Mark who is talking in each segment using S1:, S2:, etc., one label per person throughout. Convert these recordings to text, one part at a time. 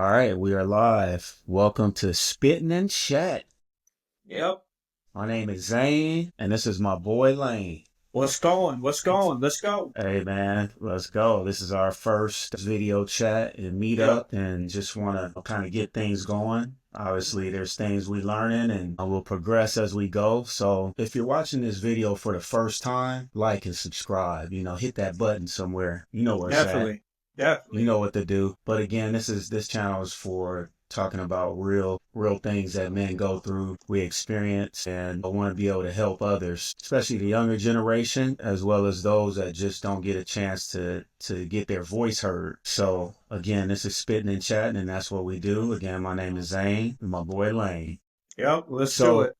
S1: All right, we are live. Welcome to Spittin Chat.
S2: Yep.
S1: My name is Zane, and this is my boy Lane.
S2: What's going? What's going? Let's go.
S1: Hey man, let's go. This is our first video chat and
S2: Yep.
S1: meetup, and just want to kind of get things going. Obviously, there's things we learning, and we'll progress as we go. So if you're watching this video for the first time, like and subscribe. Hit that button somewhere. You know where it's at.
S2: Definitely. Definitely.
S1: You know what to do. But again, this channel is for talking about real things that men go through, we experience, and I want to be able to help others, especially the younger generation, as well as those that just don't get a chance to get their voice heard. So again, this is Spittin' and Chatting, and that's what we do. Again, my name is Zane, and my boy Lane.
S2: Yep. Let's do it.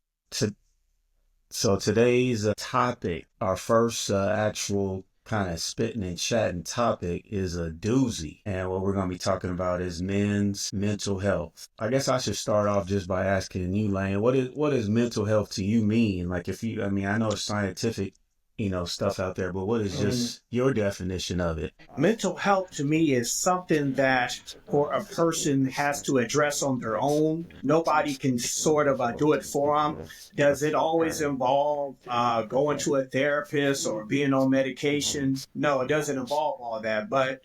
S1: So today's topic, our first actual kind of spitting and chatting topic, is a doozy. And what we're going to be talking about is men's mental health. I guess I should start off just by asking you, Lane, what is mental health to you mean? Like I know it's scientific, stuff out there, but what is just your definition of it?
S2: Mental health to me is something that for a person has to address on their own. Nobody can sort of do it for them. Does it always involve going to a therapist or being on medication? No, it doesn't involve all that, but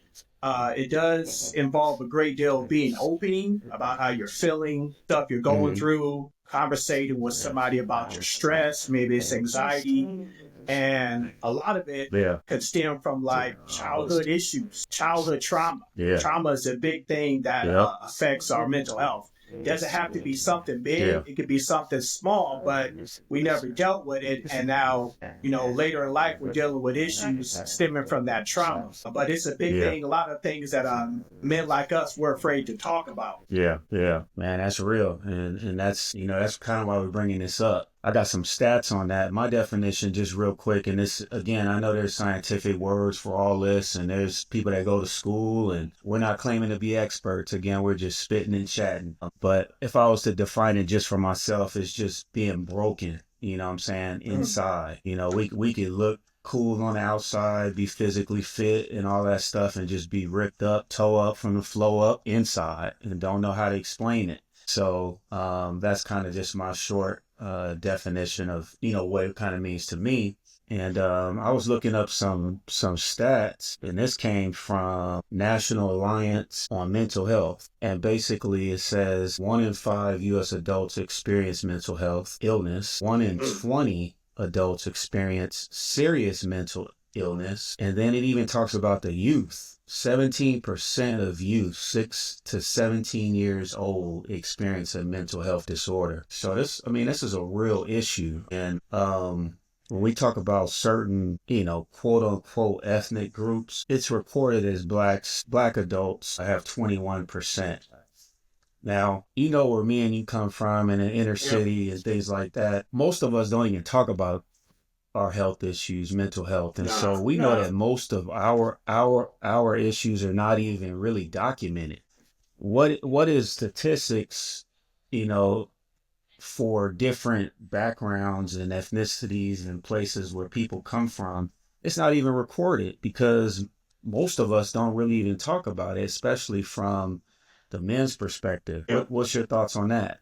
S2: it does involve a great deal of being opening about how you're feeling, stuff you're going through, conversating with somebody about your stress, maybe it's anxiety. And a lot of it could stem from like childhood issues, childhood trauma. Trauma is a big thing that affects our mental health. It doesn't have to be something big. It could be something small, but we never dealt with it. And now, later in life, we're dealing with issues stemming from that trauma. But it's a big thing, a lot of things that men like us were afraid to talk about.
S1: Yeah. Man, that's real. And that's, that's kind of why we're bringing this up. I got some stats on that. My definition, just real quick, and this, again, I know there's scientific words for all this, and there's people that go to school, and we're not claiming to be experts. Again, we're just spitting and chatting. But if I was to define it just for myself, it's just being broken, you know what I'm saying, inside. We could look cool on the outside, be physically fit and all that stuff, and just be ripped up, toe up from the flow up inside, and don't know how to explain it. So that's kind of just my short definition of what it kind of means to me. And I was looking up some stats, and this came from National Alliance on Mental Health, and basically it says 1 in 5 U.S. adults experience mental health illness, 1 in 20 adults experience serious mental illness, and then it even talks about the youth. 17% of youth 6 to 17 years old experience a mental health disorder. So this is a real issue. And when we talk about certain, quote unquote ethnic groups, it's reported as black adults have 21%. Now, where me and you come from in an inner city and things like that. Most of us don't even talk about our health issues, mental health. And so we know that most of our issues are not even really documented. What is statistics, for different backgrounds and ethnicities and places where people come from? It's not even recorded because most of us don't really even talk about it, especially from the men's perspective. What's your thoughts on that?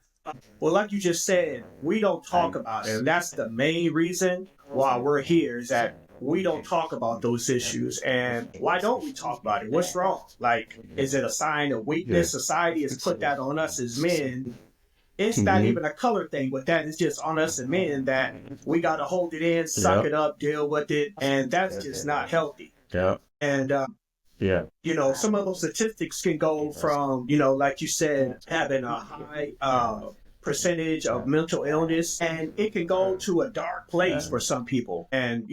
S2: Well, like you just said, we don't talk about it. And that's the main reason why we're here, is that we don't talk about those issues. And why don't we talk about it? What's wrong? Like, is it a sign of weakness? Society has put that on us as men. It's not even a color thing with that. It's just on us as men that we got to hold it in, suck it up, deal with it. And that's just not healthy. And, some of those statistics can go from, like you said, having a high percentage of mental illness, and it can go to a dark place for some people. And,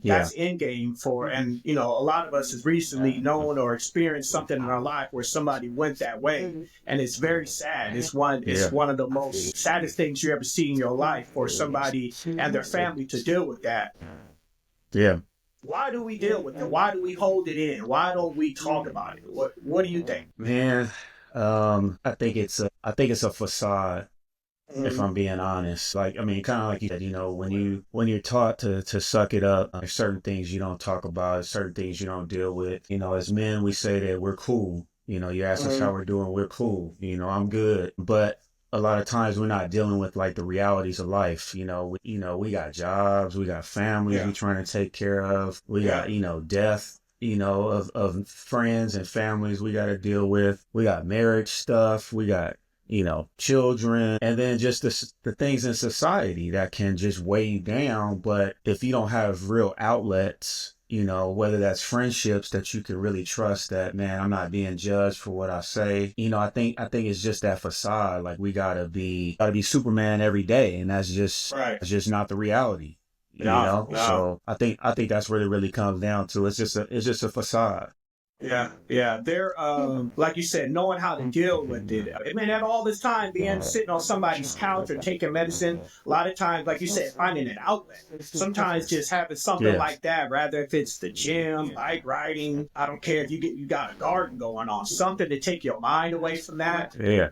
S2: that's end game for, and, a lot of us has recently known or experienced something in our life where somebody went that way. And it's very sad. It's one of the most saddest things you ever see in your life for somebody and their family to deal with that.
S1: Yeah.
S2: Why do we deal with it? Why do we hold it in? Why don't we talk about it? What do you think?
S1: Man, I think it's a facade. If I'm being honest, kind of like you said, when you're taught to suck it up, there's certain things you don't talk about, certain things you don't deal with. As men, we say that we're cool. You ask us
S2: Mm-hmm.
S1: how we're doing, we're cool. I'm good. But a lot of times we're not dealing with like the realities of life. We got jobs, we got families
S2: Yeah.
S1: we're trying to take care of. We
S2: Yeah.
S1: got, death, of friends and families we got to deal with. We got marriage stuff. We got, children, and then just the things in society that can just weigh you down. But if you don't have real outlets, whether that's friendships that you can really trust, that, man, I'm not being judged for what I say. I think it's just that facade. Like, we gotta be Superman every day, and
S2: Right.
S1: that's just not the reality.
S2: No. No.
S1: So I think that's what it really comes down to. It's just a facade.
S2: Yeah, yeah. They're like you said, knowing how to deal with it. I mean, at all this time being sitting on somebody's couch or taking medicine, a lot of times, like you said, finding an outlet. Sometimes just having something
S1: Yeah.
S2: like that, rather if it's the gym, bike riding, I don't care if you got a garden going on, something to take your mind away from that.
S1: Yeah.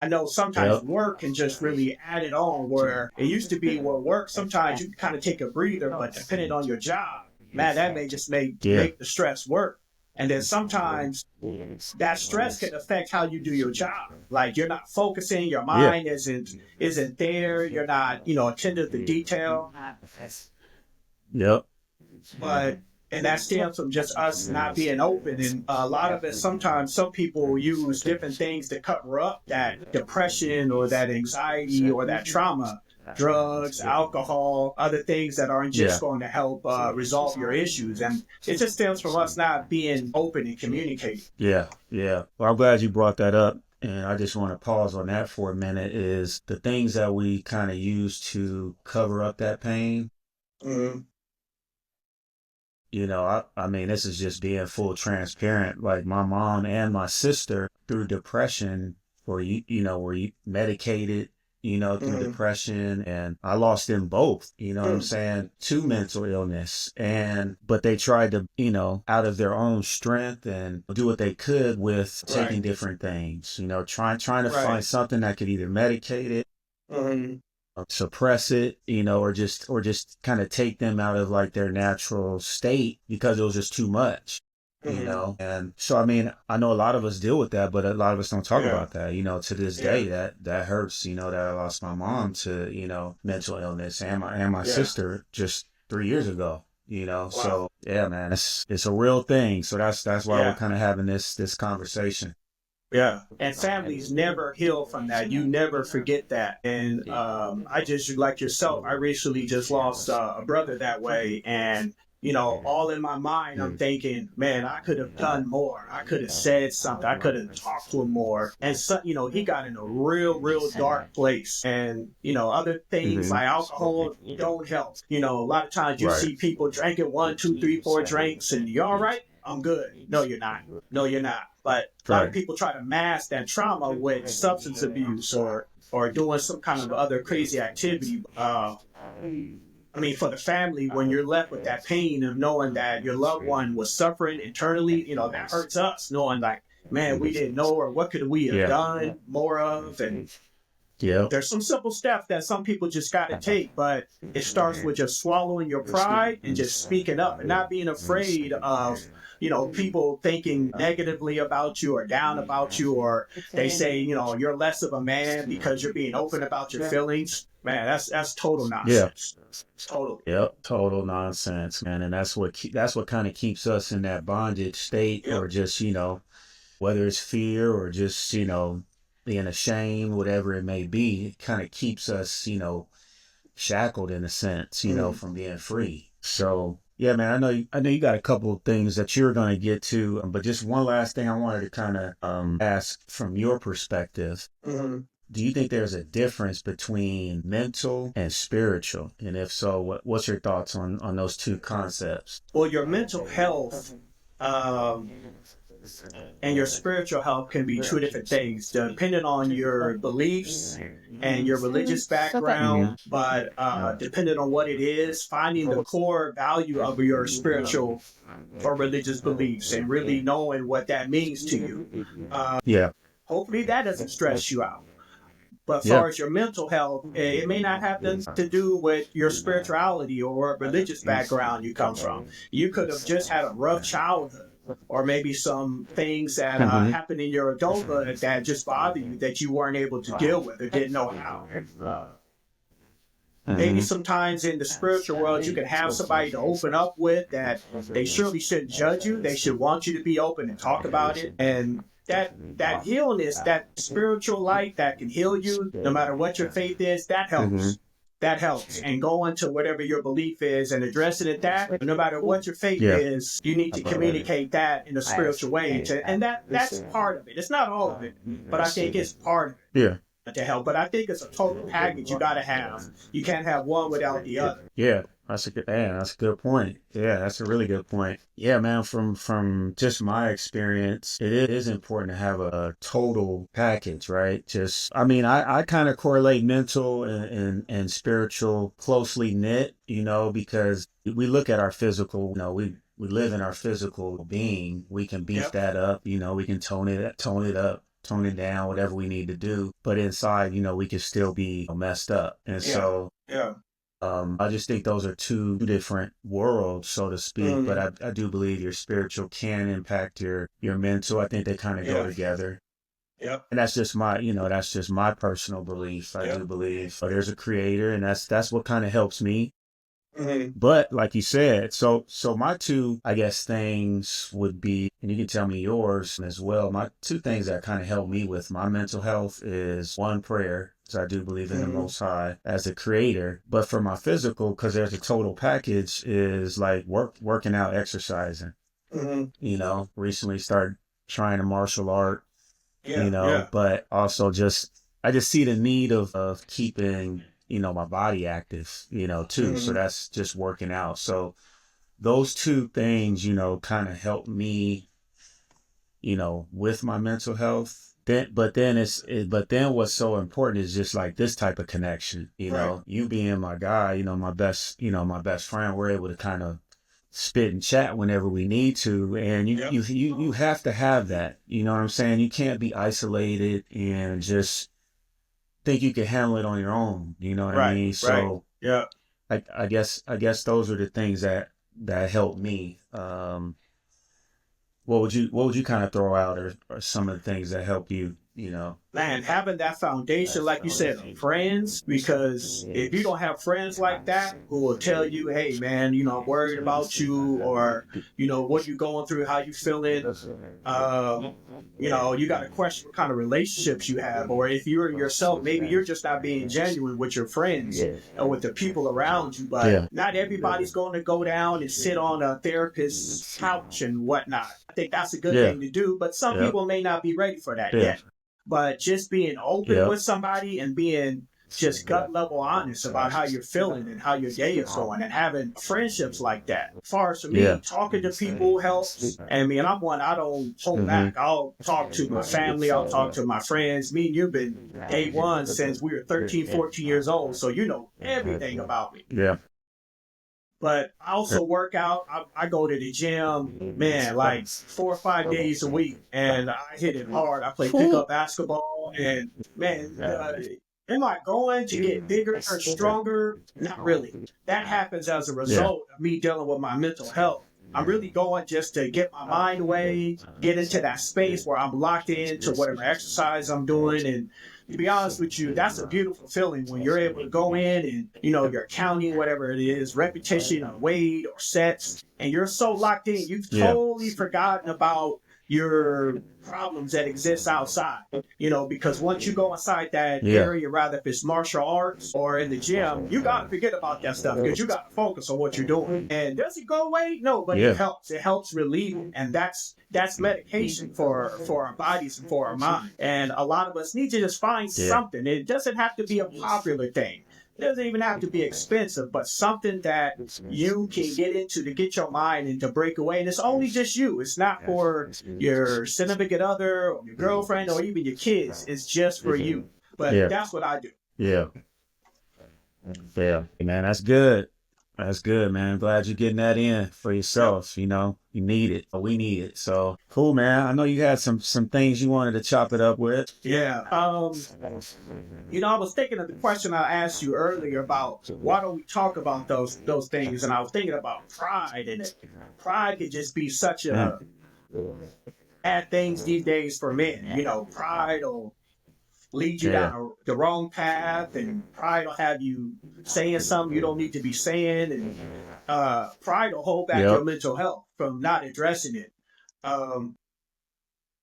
S2: I know sometimes
S1: Yep.
S2: work can just really add it on where it used to be where work sometimes you can kind of take a breather, but depending on your job, man, that may just
S1: Yeah.
S2: make the stress work. And then sometimes that stress can affect how you do your job. Like you're not focusing, your
S1: Yeah.
S2: mind isn't there, you're not, attentive to detail.
S1: Yep.
S2: But and that stems from just us not being open. And a lot of it, sometimes some people use different things to cover up that depression or that anxiety or that trauma. Drugs, alcohol, other things that aren't just
S1: Yeah.
S2: going to help resolve your issues. And it just stems from us not being open and communicating.
S1: Yeah. Yeah. Well, I'm glad you brought that up. And I just want to pause on that for a minute, is the things that we kind of use to cover up that pain.
S2: Mm-hmm.
S1: I mean, this is just being full transparent. Like, my mom and my sister, through depression, were you medicated, through
S2: Mm-hmm.
S1: depression, and I lost them both, what I'm saying, to mental illness. But they tried to, out of their own strength, and do what they could with
S2: Right.
S1: taking different things, trying to
S2: Right.
S1: find something that could either medicate it,
S2: Mm-hmm.
S1: suppress it, or just kind of take them out of like their natural state, because it was just too much.
S2: Mm-hmm.
S1: And so, I mean, I know a lot of us deal with that, but a lot of us don't talk
S2: Yeah.
S1: about that. To this
S2: Yeah.
S1: day, that hurts. That I lost my mom to, mental illness, and my
S2: Yeah.
S1: sister just 3 years ago.
S2: Wow.
S1: So yeah, man, it's a real thing. So that's why we're
S2: Yeah.
S1: kind of having this conversation.
S2: Yeah. And families never heal from that. You never forget that. And I just, like yourself, I recently just lost a brother that way. And, all in my mind, I'm thinking, man, I could have done more. I could have said something. I could have talked to him more. And so, he got in a real, real dark place. And, other things
S1: Hmm.
S2: like alcohol don't help. A lot of times you
S1: Right.
S2: see people drinking one, two, three, four drinks, and you all right? I'm good. No, you're not. No, you're not. But a lot of
S1: Right.
S2: people try to mask that trauma with substance abuse or doing some kind of other crazy activity. I mean, for the family, when you're left with that pain of knowing that your loved one was suffering internally, that hurts us. Knowing like, man, we didn't know, or what could we have
S1: Yeah.
S2: done more of, and
S1: Yeah.
S2: there's some simple steps that some people just got to take, but it starts with just swallowing your pride and just speaking up and not being afraid of, people thinking negatively about you or down about you, or they say, you're less of a man because you're being open about your feelings. Man, that's total
S1: Yeah.
S2: nonsense. Total.
S1: Yep, total nonsense, man, and that's what kind of keeps us in that bondage state, or
S2: Yep.
S1: just, whether it's fear, or just, being ashamed, whatever it may be. It kind of keeps us, shackled in a sense,
S2: Mm.
S1: from being free. So yeah, man, I know you got a couple of things that you're gonna get to, but just one last thing I wanted to kind of ask from your perspective.
S2: Hmm.
S1: Do you think there's a difference between mental and spiritual? And if so, what's your thoughts on those two concepts?
S2: Well, your mental health um, and your spiritual health can be two different things, depending on your beliefs and your religious background.
S1: Hmm.
S2: But depending on what it is, finding the core value of your spiritual or religious beliefs and really knowing what that means to you.
S1: Yeah.
S2: Hopefully, that doesn't stress you out. But as
S1: Yeah.
S2: far as your mental health, it may not have to do with your spirituality or what religious background you come from. You could have just had a rough childhood. or maybe some things that
S1: Mm-hmm.
S2: happened in your adulthood that just bother you that you weren't able to deal with or didn't know how. Maybe
S1: Mm-hmm.
S2: sometimes in the spiritual world, you can have somebody to open up with that they surely shouldn't judge you. They should want you to be open and talk about it. And that healing is that spiritual light that can heal you no matter what your faith is. That
S1: Mm-hmm.
S2: helps. That helps. And go into whatever your belief is and address it at that. No matter what your faith
S1: Yeah.
S2: is, you need to communicate that in a spiritual way. And that's part of it. It's not all of it, but I think it's part of it
S1: Yeah.
S2: to help. But I think it's a total package you got to have. You can't have one without the other.
S1: Yeah. That's a good point. Yeah, that's a really good point. Yeah, man, from just my experience, it is important to have a total package, right? Just I mean, I kind of correlate mental and spiritual closely knit, because we look at our physical, we live in our physical being. We can beef
S2: Yep.
S1: that up, we can tone it up, tone it down, whatever we need to do. But inside, we can still be messed up. And
S2: Yeah.
S1: so
S2: Yeah.
S1: I just think those are two different worlds, so to speak. But
S2: Mm.
S1: I do believe your spiritual can impact your mental. I think they kind of go
S2: Yeah.
S1: together.
S2: Yep.
S1: And that's just my personal belief. I do
S2: Yep.
S1: believe there's a creator, and that's what kind of helps me.
S2: Mm-hmm.
S1: But like you said, so my two, I guess, things would be, and you can tell me yours as well. My two things that kind of help me with my mental health is one, prayer, because I do believe in the
S2: Mm-hmm.
S1: Most High as a creator. But for my physical, because there's a total package, is like working out, exercising.
S2: Mm-hmm.
S1: Recently started trying a martial art,
S2: Yeah. Yeah.
S1: but also I just see the need of keeping, my body active, too. So
S2: Mm-hmm.
S1: that's just working out. So those two things, kind of help me, with my mental health. But then what's so important is just like this type of connection,
S2: Right.
S1: you being my guy, my best friend, we're able to kind of spit and chat whenever we need to. And
S2: Yep.
S1: you have to have that, you know what I'm saying? You can't be isolated and just think you can handle it on your own. You know what I
S2: Right.
S1: mean?
S2: Right.
S1: So
S2: Yeah.
S1: I guess those are the things that help me. What would you kind of throw out, or some of the things that help you?
S2: Man, having that foundation, like you said, of friends, because if you don't have friends like that who will tell you, hey, man, I'm worried about you, or, what you going through, how you feeling, uh, you got to question what kind of relationships you have. Or if you're yourself, maybe you're just not being genuine with your friends or with the people around you. But
S1: Yeah.
S2: not everybody's going to go down and sit on a therapist's couch and whatnot. I think that's a good
S1: Yeah.
S2: thing to do, but some
S1: Yep.
S2: people may not be ready for that
S1: Yeah.
S2: yet. But just being open
S1: Yep.
S2: with somebody and being just gut level honest about how you're feeling and how your day is going, and having friendships like that. As far as for me,
S1: Yeah.
S2: talking to people helps. And me, and I'm one, I don't hold
S1: Mm-hmm.
S2: back. I'll talk to my family, I'll talk to my friends. Me and you've been day one since we were 13, 14 years old. So you know everything about me.
S1: Yeah.
S2: But I also work out. I go to the gym, man, like 4 or 5 days a week, and I hit it hard. I play pickup basketball, and man, am I going to get bigger or stronger? Not really. That happens as a
S1: Yeah.
S2: result of me dealing with my mental health. I'm really going just to get my mind away, get into that space where I'm locked into whatever exercise I'm doing. And to be honest with you, that's a beautiful feeling when you're able to go in and, you're counting whatever it is, repetition or weight or sets, and you're so locked in, you've
S1: Yeah.
S2: totally forgotten about your problems that exist outside, because once you go inside that
S1: Yeah.
S2: area, rather if it's martial arts or in the gym, you got to forget about that stuff because you got to focus on what you're doing. And does it go away? No, but
S1: Yeah.
S2: it helps relieve it. And that's medication for our bodies and for our mind. And a lot of us need to just find
S1: Yeah.
S2: something. It doesn't have to be a popular thing. It doesn't even have to be expensive, but something that you can get into to get your mind and to break away. And it's only just you. It's not for your significant other or your girlfriend or even your kids. It's just for you. But
S1: Yeah.
S2: that's what I do.
S1: Yeah. Yeah. Man, that's good. That's good, man. Glad you're getting that in for yourself. You need it. We need it. So cool, man. I know you had some things you wanted to chop it up with.
S2: Yeah. I was thinking of the question I asked you earlier about why don't we talk about those things, and I was thinking about pride, and pride could just be such a bad things these days for men. You know, pride will lead you
S1: Yeah.
S2: down the wrong path, and pride will have you saying something you don't need to be saying, and pride will hold back your
S1: Yep.
S2: mental health from not addressing it. Um,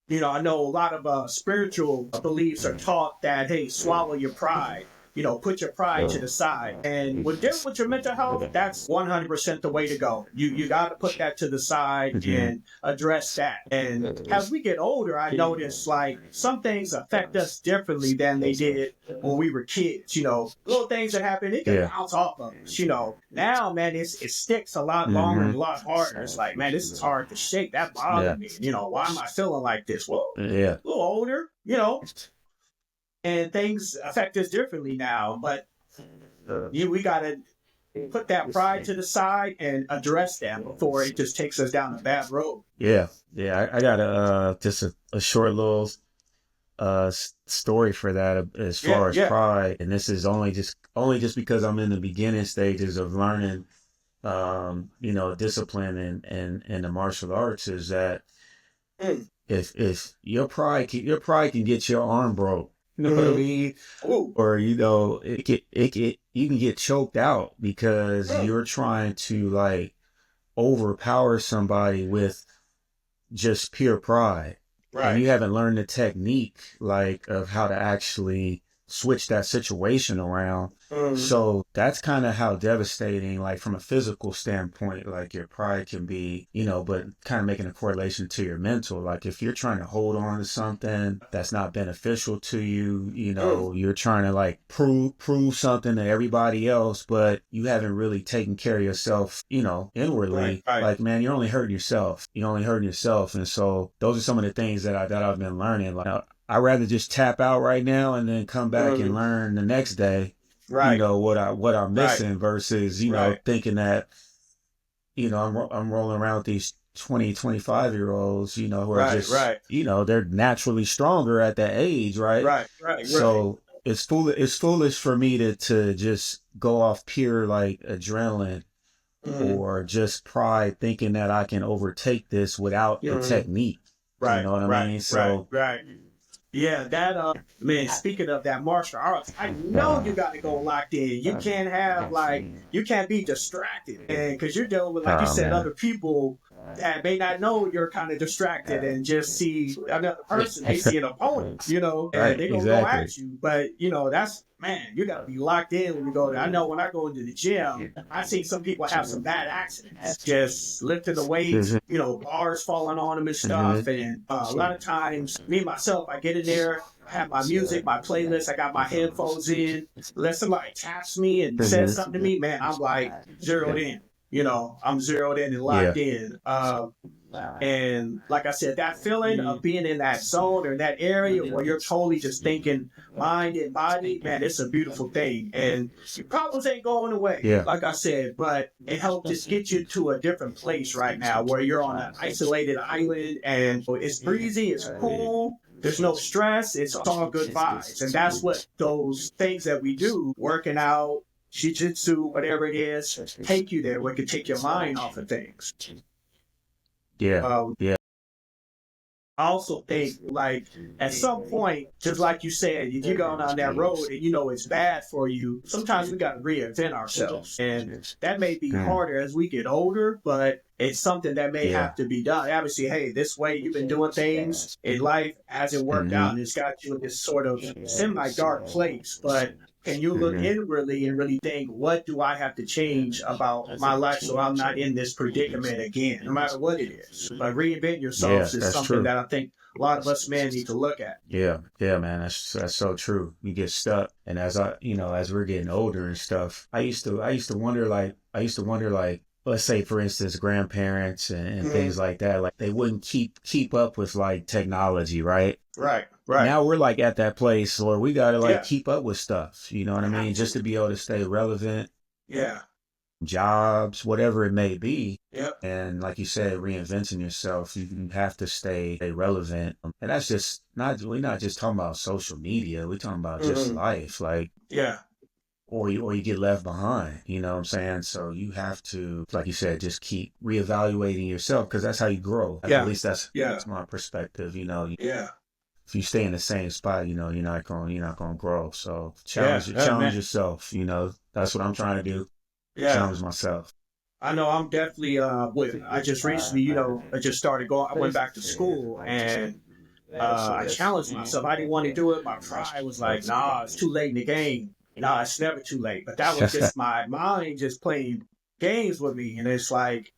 S2: you know, I know a lot of spiritual beliefs are taught that, hey, swallow your pride. You know, put your pride to the side. And when dealing with your mental health, that's 100% the way to go. You got to put that to the side
S1: Hmm.
S2: and address that. And as we get older, I notice like some things affect us differently than they did when we were kids. You know, little things that happen, it can
S1: Yeah.
S2: bounce off of us. You know, now, man, it sticks a lot longer and
S1: Hmm.
S2: a lot harder. It's like, man, this is hard to shake. That
S1: Yeah.
S2: bothered me. You know, why am I feeling like this? Well,
S1: Yeah.
S2: a little older, you know, and things affect us differently now. But we got to put that pride to the side and address that before it just takes us down a bad road.
S1: Yeah. Yeah. I got just a short little story for that as
S2: Yeah,
S1: far as
S2: yeah.
S1: pride, and this is only just because I'm in the beginning stages of learning discipline and the martial arts, is that
S2: Mm.
S1: if your pride can get your arm broke, you know what I
S2: Mm-hmm.
S1: mean?
S2: Ooh.
S1: Or you can get choked out because
S2: Mm.
S1: you're trying to like overpower somebody with just pure pride, and
S2: Right.
S1: you haven't learned the technique like of how to actually switch that situation around.
S2: Mm.
S1: So that's kind of how devastating, like from a physical standpoint, like your pride can be, but kind of making a correlation to your mental. Like if you're trying to hold on to something that's not beneficial to you,
S2: Mm.
S1: you're trying to like prove something to everybody else, but you haven't really taken care of yourself,
S2: Right.
S1: inwardly.
S2: Right.
S1: Like, man, you're only hurting yourself. You're only hurting yourself. And so those are some of the things that I've been learning. Like, I'd rather just tap out right now and then come back and
S2: Mm.
S1: learn the next day,
S2: Right.
S1: what I'm
S2: Right.
S1: missing versus,
S2: Right.
S1: thinking that, I'm rolling around with these 20, 25-year olds, who are
S2: Right.
S1: just,
S2: Right.
S1: they're naturally stronger at that age, right?
S2: Right. Right. Right.
S1: So it's foolish for me to just go off pure like adrenaline
S2: Mm.
S1: or just pride, thinking that I can overtake this without the
S2: Mm.
S1: technique. You
S2: Right.
S1: know what I
S2: Right.
S1: mean?
S2: Right.
S1: So,
S2: Right. Yeah, that man, speaking of that martial arts, I know you gotta go locked in. You can't have like you can't be distracted. And because you're dealing with, like you
S1: oh
S2: said,
S1: man.
S2: other people that may not know you're kind of distracted and just see another person, they see an opponent, you know, and
S1: Right,
S2: they gonna go
S1: exactly.
S2: at you. But you know, that's man, you gotta be locked in when you go there. I know when I go into the gym, I see some people have some bad accidents, just lifting the weights,
S1: Hmm.
S2: you know, bars falling on them and
S1: Hmm.
S2: stuff. And a lot of times, me myself, I get in there, I have my music, my playlist, I got my headphones in. Let somebody taps me and says something to me, man, I'm like zeroed in. You know, I'm zeroed in and
S1: Yeah.
S2: locked in. And like I said, that feeling of being in that zone or that area where you're totally just thinking mind and body, man, it's a beautiful thing. And your problems ain't going away,
S1: Yeah.
S2: like I said, but it helps just get you to a different place right now where you're on an isolated island and it's breezy, it's cool. There's no stress. It's all good vibes. And that's what those things that we do, working out, jiu-jitsu, whatever it is, take you there where it can take your mind off of things.
S1: Yeah.
S2: Um,
S1: Yeah.
S2: I also think, like, at some point, just like you said, if you're going on that road and you know it's bad for you, sometimes we got to reinvent ourselves. And that may be
S1: Mm.
S2: harder as we get older, but it's something that may
S1: Yeah.
S2: have to be done. Obviously, hey, this way you've been doing things in life hasn't worked out
S1: Hmm.
S2: and it's got you in this sort of semi dark place. But can you look
S1: Hmm.
S2: inwardly and really think, what do I have to change about my life so I'm not in this predicament again, no matter what it is? But reinvent
S1: Yeah,
S2: yourselves is
S1: that's
S2: something
S1: true.
S2: that I think a lot of us men need to look at.
S1: Yeah, yeah, man, that's so true. You get stuck, and as we're getting older and stuff, I used to wonder like, let's say for instance, grandparents and
S2: Mm,
S1: things like that, like they wouldn't keep up with like technology, right?
S2: right, right.
S1: Now we're like at that place where we gotta like
S2: Yeah,
S1: keep up with stuff. You know what I
S2: I have
S1: mean? Just
S2: to.
S1: to be able to stay relevant,
S2: Yeah,
S1: jobs, whatever it may be.
S2: yep.
S1: And like you said, reinventing yourself, you have to stay relevant. And that's just not, we're not just talking about social media. We're talking about just
S2: Mm-hmm.
S1: life. Like
S2: Yeah,
S1: or you get left behind. You know what I'm saying? So you have to, like you said, just keep reevaluating yourself because that's how you grow. At
S2: Yeah.
S1: least
S2: Yeah.
S1: that's my perspective. You know,
S2: Yeah.
S1: if you stay in the same spot, you know, you're not gonna grow. So
S2: Yeah. Yeah,
S1: challenge
S2: man.
S1: yourself. You know, that's what I'm trying to do.
S2: Yeah.
S1: Challenge myself.
S2: I know I'm definitely I just recently, I just started going. I went back to school and I challenged myself. I didn't want to do it. My pride was like, nah, it's too late in the game. Nah, it's never too late. But that was just my mind just playing games with me. And it's like,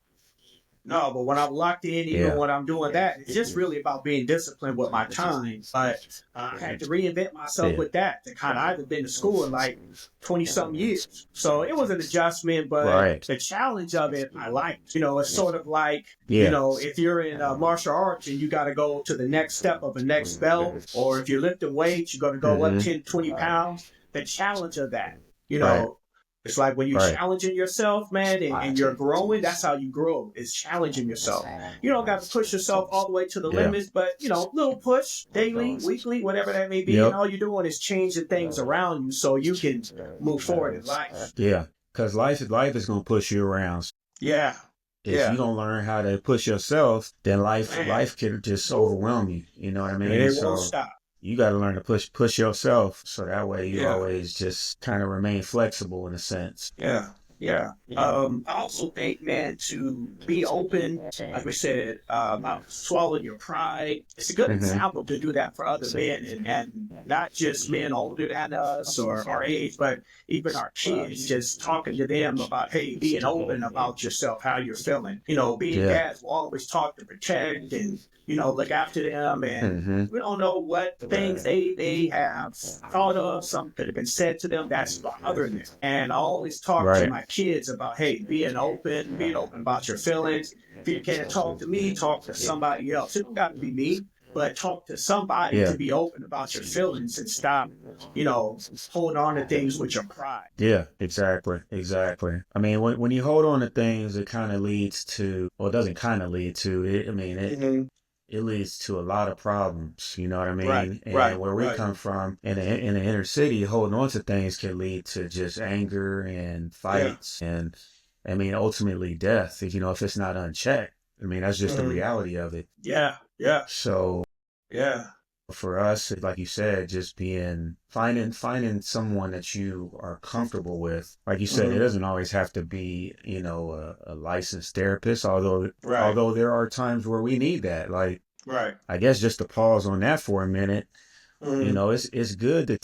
S2: no, but when I'm locked in, even
S1: Yeah.
S2: when I'm doing that, it's just really about being disciplined with my time. But I had to reinvent myself
S1: Yeah.
S2: with that. To kind of, I haven't been to school in like 20 something years. So it was an adjustment, but
S1: Right.
S2: the challenge of it, I liked. It's sort of like,
S1: Yeah.
S2: if you're in martial arts and you got to go to the next step of the next belt, or if you're lifting weights, you're going to go up
S1: Mm-hmm.
S2: 10, 20 pounds. The challenge of that, you
S1: Right.
S2: know, it's like when you're
S1: Right.
S2: challenging yourself, man, and you're growing, that's how you grow. It's challenging yourself. You don't got to push yourself all the way to the
S1: Yeah.
S2: limits, but, little push, daily, weekly, whatever that may be. And
S1: Yep.
S2: all you're doing is changing things around you so you can move forward in life.
S1: Yeah. Because life is gonna push you around.
S2: Yeah.
S1: If you
S2: Yeah.
S1: don't learn how to push yourself, then
S2: Man.
S1: life can just overwhelm you. You know what I
S2: And
S1: mean?
S2: it won't
S1: So
S2: stop.
S1: you got to learn to push yourself, so that way you
S2: Yeah.
S1: always just kind of remain flexible in a sense.
S2: Yeah. Yeah. I also think, man, to be open, like we said, about swallowing your pride. It's a good
S1: Mm-hmm.
S2: example to do that for other men, and not just men older than us or our age, but even our kids. Just talking to them about, hey, being open about yourself, how you're feeling. Being
S1: Yeah.
S2: dads will always talk to protect and look after them, and
S1: Mm-hmm.
S2: we don't know what things they have thought of, something that have been said to them that's bothering them. And I always talk to
S1: Right.
S2: my kids about, hey, being open about your feeling. If you can't talk to me, talk to somebody else. It don't got to be me, but talk to somebody
S1: Yeah.
S2: to be open about your feelings and stop, holding on to things with your pride.
S1: Yeah, exactly. I mean, when you hold on to things, it kind of leads to, well, it doesn't kind of lead to it. I mean,
S2: Mm-hmm.
S1: it leads to a lot of problems. You know what I
S2: Right,
S1: mean?
S2: right,
S1: And where we
S2: right.
S1: come from in the inner city, holding on to things can lead to just anger and fights, and I mean, ultimately death. If it's not unchecked. I mean, that's just the
S2: Mm-hmm.
S1: reality of it.
S2: Yeah, yeah,
S1: So
S2: yeah.
S1: for us, like you said, just finding someone that you are comfortable with. Like you said, it
S2: Mm-hmm.
S1: doesn't always have to be, a licensed therapist,
S2: Right,
S1: although there are times where we need that. Like,
S2: right.
S1: I guess just to pause on that for a minute,
S2: Mm-hmm.
S1: it's good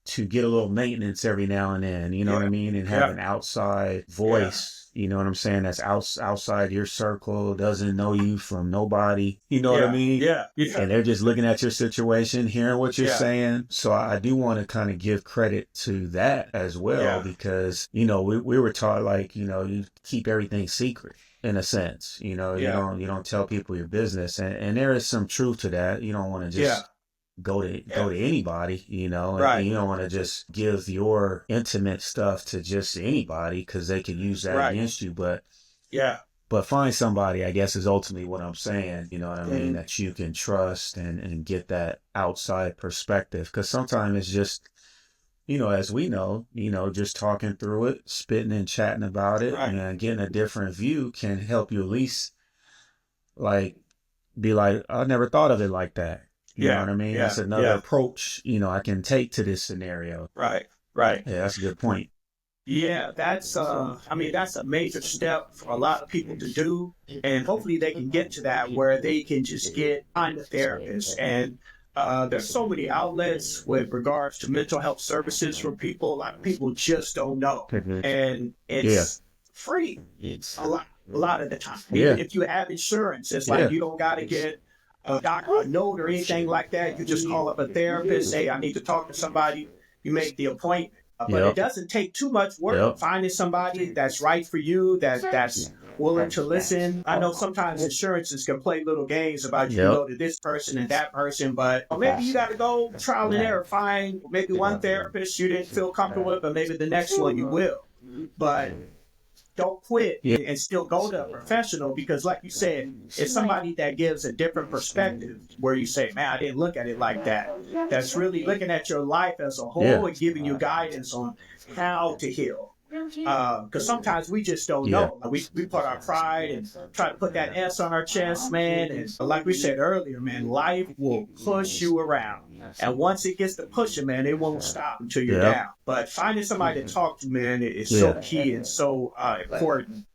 S1: to get a little maintenance every now and then, you know what I
S2: Yeah,
S1: mean, and have
S2: yeah,
S1: an outside
S2: yeah.
S1: voice, you know what I'm saying, that's outside your circle, doesn't know you from nobody, you know what I
S2: Yeah,
S1: mean?
S2: yeah, yeah,
S1: And they're just looking at your situation, hearing what you're
S2: yeah,
S1: saying. So I do want to kind of give credit to that as well,
S2: yeah,
S1: because, we were taught, like, you keep everything secret in a sense,
S2: yeah,
S1: you don't tell people your business. And there is some truth to that. You don't want to
S2: yeah,
S1: just go
S2: yeah.
S1: to anybody, and
S2: Right,
S1: you don't want to just give your intimate stuff to just anybody because they could use that
S2: right.
S1: against you.
S2: Yeah.
S1: But find somebody, I guess, is ultimately what I'm saying, you know what I mean,
S2: Mm-hmm.
S1: that you can trust and get that outside perspective. Because sometimes it's just, as we know, just talking through it, spitting and chatting about it,
S2: Right.
S1: and getting a different view can help you at least, like, be like, I never thought of it like that. You know
S2: Yeah,
S1: what I mean? That's
S2: yeah,
S1: another
S2: yeah.
S1: approach, I can take to this scenario.
S2: Right, right.
S1: Yeah, that's a good point.
S2: Yeah, that's I mean that's a major step for a lot of people to do, and hopefully they can get to that where they can just find a therapist. And there's so many outlets with regards to mental health services for people. A lot of people just don't know,
S1: Mhm.
S2: and
S1: Yeah.
S2: it's free. It's a lot of the time. Even
S1: Yeah.
S2: if you have insurance, it's like
S1: Yeah.
S2: you don't got to get a doctor a note or anything like that. You just call up a therapist, say I need to talk to somebody. You make the appointment. But it
S1: Yep.
S2: doesn't take too much work.
S1: Yep.
S2: Finding somebody that's right for you, that's willing to listen. I know sometimes insurances can play little games about you can
S1: Yep.
S2: go to this person and that person, but maybe you got to go trial and error. Find maybe one therapist you didn't feel comfortable with, but maybe the next one you will. But don't quit
S1: Yeah.
S2: and still go to a professional, because like you said, it's somebody that gives a different perspective where you say, man, I didn't look at it like that. That's really looking at your life as a whole
S1: Yeah.
S2: and giving you guidance on how to heal. Because sometimes we just don't
S1: Yeah.
S2: know. We put our pride and try to put that S on our chest, man. And like we said earlier, man, life will push you around. And once it gets to pushing, man, it won't stop until you're
S1: Yeah.
S2: down. But finding somebody to talk to, man, is so
S1: Yeah.
S2: key and so important.